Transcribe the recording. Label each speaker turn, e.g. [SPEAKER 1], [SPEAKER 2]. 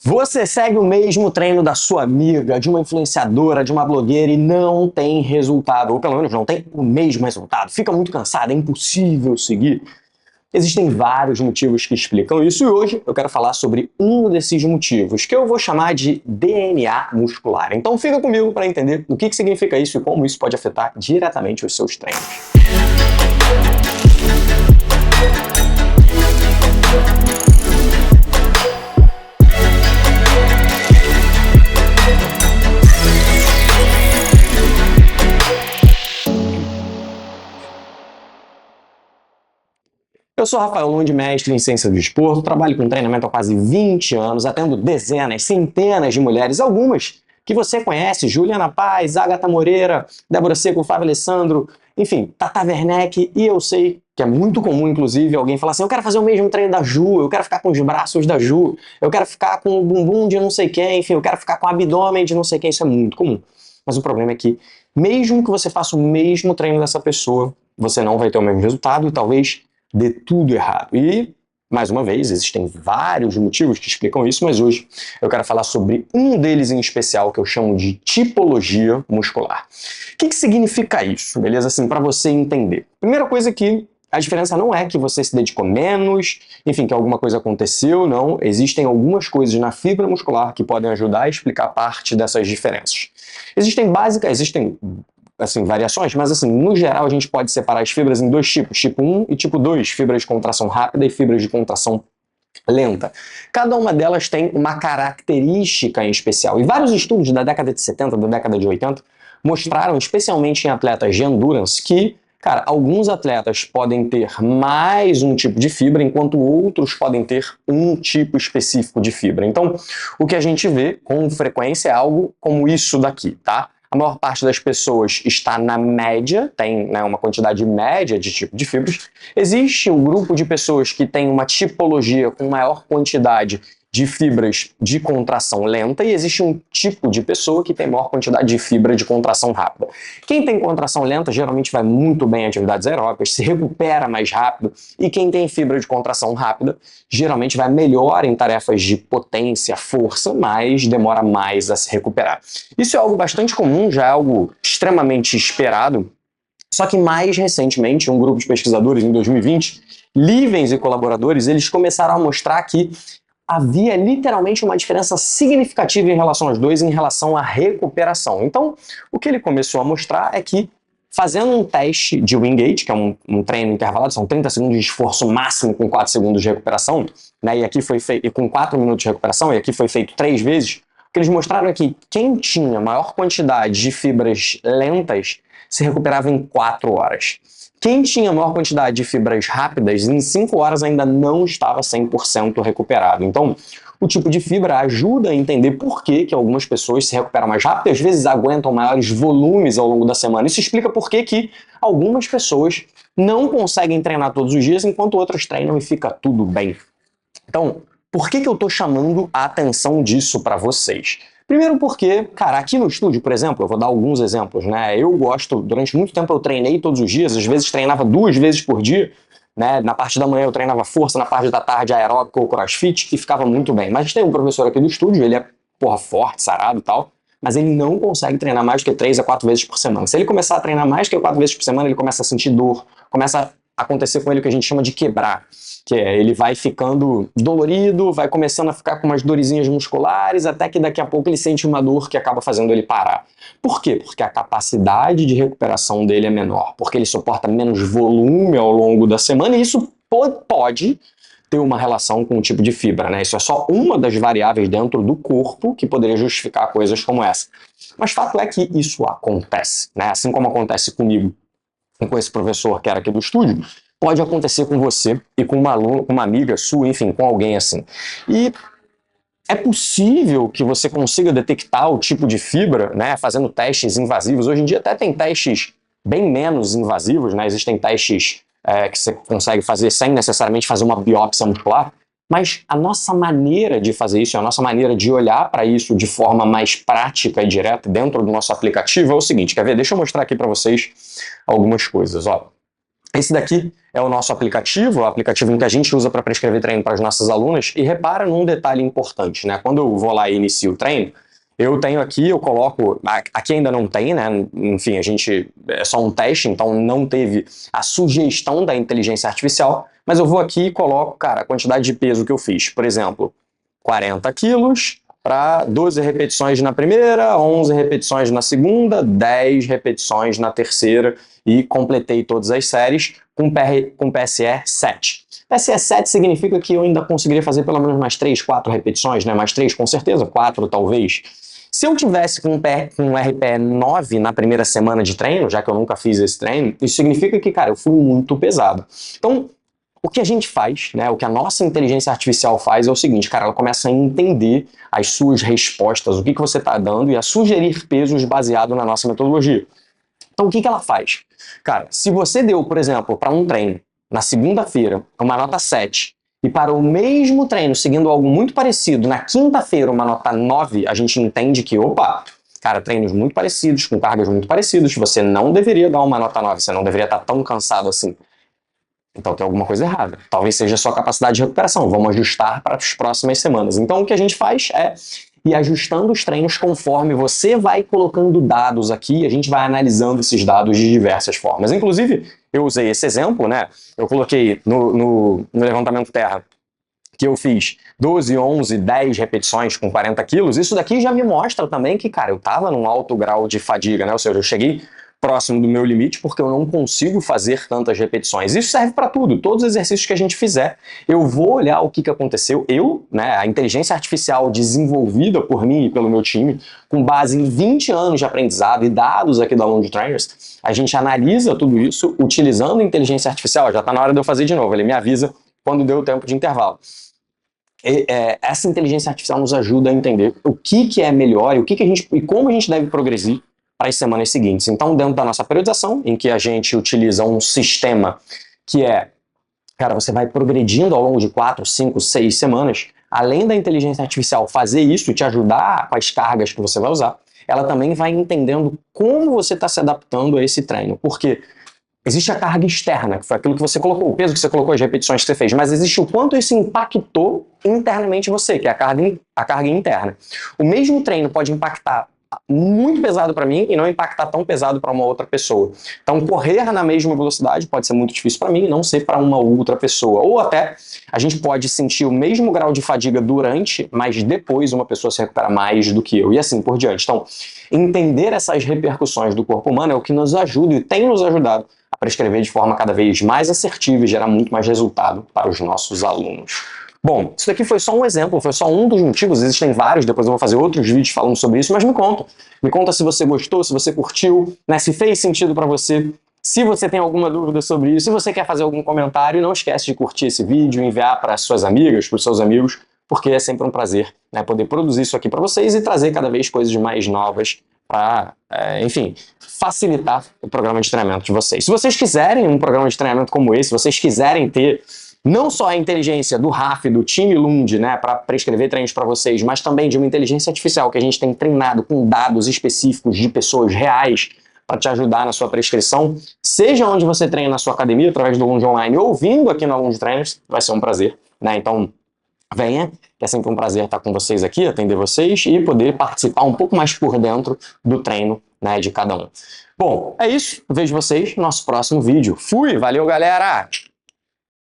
[SPEAKER 1] Você segue o mesmo treino da sua amiga, de uma influenciadora, de uma blogueira e não tem resultado, ou pelo menos não tem o mesmo resultado. Fica muito cansado, é impossível seguir. Existem vários motivos que explicam isso e hoje eu quero falar sobre um desses motivos, que eu vou chamar de DNA muscular. Então fica comigo para entender o que significa isso e como isso pode afetar diretamente os seus treinos. Eu sou Rafael Lund, mestre em Ciência do Desporto, trabalho com treinamento há quase 20 anos, atendo dezenas, centenas de mulheres, algumas que você conhece, Juliana Paz, Agatha Moreira, Débora Seco, Fábio Alessandro, enfim, Tata Werneck, e eu sei que é muito comum, inclusive, alguém falar assim, eu quero fazer o mesmo treino da Ju, eu quero ficar com os braços da Ju, eu quero ficar com o bumbum de não sei quem, enfim, eu quero ficar com o abdômen de não sei quem, isso é muito comum. Mas o problema é que, mesmo que você faça o mesmo treino dessa pessoa, você não vai ter o mesmo resultado e talvez dê tudo errado. E, mais uma vez, existem vários motivos que explicam isso, mas hoje eu quero falar sobre um deles em especial que eu chamo de tipologia muscular. O que significa isso, beleza? Assim, para você entender. Primeira coisa que a diferença não é que você se dedicou menos, enfim, que alguma coisa aconteceu, não. Existem algumas coisas na fibra muscular que podem ajudar a explicar parte dessas diferenças. Existem assim, variações, mas assim, no geral a gente pode separar as fibras em dois tipos, tipo 1 e tipo 2, fibras de contração rápida e fibras de contração lenta. Cada uma delas tem uma característica em especial. E vários estudos da década de 70, da década de 80, mostraram, especialmente em atletas de endurance, que, cara, alguns atletas podem ter mais um tipo de fibra, enquanto outros podem ter um tipo específico de fibra. Então, o que a gente vê com frequência é algo como isso daqui, tá? A maior parte das pessoas está na média, tem, né, uma quantidade média de tipo de fibras. Existe um grupo de pessoas que tem uma tipologia com maior quantidade de fibras de contração lenta e existe um tipo de pessoa que tem maior quantidade de fibra de contração rápida. Quem tem contração lenta geralmente vai muito bem em atividades aeróbicas, se recupera mais rápido, e quem tem fibra de contração rápida geralmente vai melhor em tarefas de potência, força, mas demora mais a se recuperar. Isso é algo bastante comum, já é algo extremamente esperado, só que mais recentemente um grupo de pesquisadores em 2020, Livens e colaboradores, eles começaram a mostrar que havia literalmente uma diferença significativa em relação aos dois, em relação à recuperação. Então, o que ele começou a mostrar é que, fazendo um teste de Wingate, que é um treino intervalado, são 30 segundos de esforço máximo com 4 segundos de recuperação, né, e aqui foi feito com 4 minutos de recuperação, e aqui foi feito 3 vezes, o que eles mostraram é que quem tinha maior quantidade de fibras lentas se recuperava em 4 horas. Quem tinha maior quantidade de fibras rápidas, em 5 horas ainda não estava 100% recuperado. Então, o tipo de fibra ajuda a entender por que algumas pessoas se recuperam mais rápido e às vezes aguentam maiores volumes ao longo da semana. Isso explica por que algumas pessoas não conseguem treinar todos os dias, enquanto outras treinam e fica tudo bem. Então, por que eu estou chamando a atenção disso para vocês? Primeiro porque, cara, aqui no estúdio, por exemplo, eu vou dar alguns exemplos, né? Eu gosto, durante muito tempo eu treinei todos os dias, às vezes treinava 2 vezes por dia, né? Na parte da manhã eu treinava força, na parte da tarde aeróbico ou crossfit, e ficava muito bem. Mas tem um professor aqui do estúdio, ele é, forte, sarado e tal, mas ele não consegue treinar mais do que 3 a 4 vezes por semana. Se ele começar a treinar mais do que 4 vezes por semana, ele começa a sentir dor, começa a acontecer com ele o que a gente chama de quebrar, que é ele vai ficando dolorido, vai começando a ficar com umas dorezinhas musculares, até que daqui a pouco ele sente uma dor que acaba fazendo ele parar. Por quê? Porque a capacidade de recuperação dele é menor, porque ele suporta menos volume ao longo da semana, e isso pode ter uma relação com o tipo de fibra, né? Isso é só uma das variáveis dentro do corpo que poderia justificar coisas como essa. Mas fato é que isso acontece, né? Assim como acontece comigo e com esse professor que era aqui do estúdio, pode acontecer com você e com uma aluna, com uma amiga sua, enfim, com alguém assim. E é possível que você consiga detectar o tipo de fibra, né, fazendo testes invasivos. Hoje em dia até tem testes bem menos invasivos, né? Existem testes que você consegue fazer sem necessariamente fazer uma biópsia muscular, mas a nossa maneira de fazer isso, a nossa maneira de olhar para isso de forma mais prática e direta dentro do nosso aplicativo é o seguinte, quer ver? Deixa eu mostrar aqui para vocês algumas coisas, ó. Esse daqui é o nosso aplicativo, o aplicativo que a gente usa para prescrever treino para as nossas alunas. E repara num detalhe importante, né? Quando eu vou lá e inicio o treino, eu tenho aqui, eu coloco, aqui ainda não tem, né? Enfim, a gente, é só um teste, então não teve a sugestão da inteligência artificial, mas eu vou aqui e coloco, cara, a quantidade de peso que eu fiz. Por exemplo, 40 quilos para 12 repetições na primeira, 11 repetições na segunda, 10 repetições na terceira e completei todas as séries com PSE 7. PSE 7 significa que eu ainda conseguiria fazer pelo menos mais 3, 4 repetições, né? Mais 3 com certeza, 4 talvez. Se eu tivesse com um RPE 9 na primeira semana de treino, já que eu nunca fiz esse treino, isso significa que, cara, eu fui muito pesado. Então, o que a gente faz, né, o que a nossa inteligência artificial faz é o seguinte, cara, ela começa a entender as suas respostas, o que você está dando e a sugerir pesos baseado na nossa metodologia. Então, o que ela faz? Cara, se você deu, por exemplo, para um treino, na segunda-feira, uma nota 7, e para o mesmo treino, seguindo algo muito parecido, na quinta-feira, uma nota 9, a gente entende que, opa, cara, treinos muito parecidos, com cargas muito parecidas, você não deveria dar uma nota 9, você não deveria estar tão cansado assim. Então tem alguma coisa errada. Talvez seja a sua capacidade de recuperação. Vamos ajustar para as próximas semanas. Então o que a gente faz é ir ajustando os treinos conforme você vai colocando dados aqui. A gente vai analisando esses dados de diversas formas. Inclusive, eu usei esse exemplo, né? Eu coloquei no levantamento terra que eu fiz 12, 11, 10 repetições com 40 quilos. Isso daqui já me mostra também que, cara, eu estava num alto grau de fadiga, né? Ou seja, eu cheguei próximo do meu limite porque eu não consigo fazer tantas repetições. Isso serve para tudo, todos os exercícios que a gente fizer, eu vou olhar o que aconteceu. Eu, né, a inteligência artificial desenvolvida por mim e pelo meu time, com base em 20 anos de aprendizado e dados aqui da Longe Trainers, a gente analisa tudo isso utilizando a inteligência artificial. Já está na hora de eu fazer de novo, ele me avisa quando deu o tempo de intervalo. Essa inteligência artificial nos ajuda a entender o que é melhor e como a gente deve progredir para as semanas seguintes. Então, dentro da nossa periodização, em que a gente utiliza um sistema que cara, você vai progredindo ao longo de 4, 5, 6 semanas, além da inteligência artificial fazer isso e te ajudar com as cargas que você vai usar, ela também vai entendendo como você está se adaptando a esse treino. Porque existe a carga externa, que foi aquilo que você colocou, o peso que você colocou, as repetições que você fez, mas existe o quanto isso impactou internamente você, que é a carga interna. O mesmo treino pode impactar muito pesado para mim e não impactar tão pesado para uma outra pessoa. Então, correr na mesma velocidade pode ser muito difícil para mim e não ser para uma outra pessoa. Ou até, a gente pode sentir o mesmo grau de fadiga durante, mas depois uma pessoa se recupera mais do que eu, e assim por diante. Então, entender essas repercussões do corpo humano é o que nos ajuda e tem nos ajudado a prescrever de forma cada vez mais assertiva e gerar muito mais resultado para os nossos alunos. Bom, isso daqui foi só um exemplo, foi só um dos motivos, existem vários, depois eu vou fazer outros vídeos falando sobre isso, mas me conta se você gostou, se você curtiu, né, se fez sentido para você, se você tem alguma dúvida sobre isso, se você quer fazer algum comentário, não esquece de curtir esse vídeo, enviar para suas amigas, para os seus amigos, porque é sempre um prazer, né, poder produzir isso aqui para vocês e trazer cada vez coisas mais novas para, enfim, facilitar o programa de treinamento de vocês. Se vocês quiserem um programa de treinamento como esse, se vocês quiserem ter não só a inteligência do RAF, do time Lund, né, para prescrever treinos para vocês, mas também de uma inteligência artificial que a gente tem treinado com dados específicos de pessoas reais para te ajudar na sua prescrição, seja onde você treina na sua academia, através do Lund Online, ou vindo aqui na Lund Trainers, vai ser um prazer, né? Então, venha, que é sempre um prazer estar com vocês aqui, atender vocês e poder participar um pouco mais por dentro do treino, né, de cada um. Bom, é isso. Vejo vocês no nosso próximo vídeo. Fui! Valeu, galera!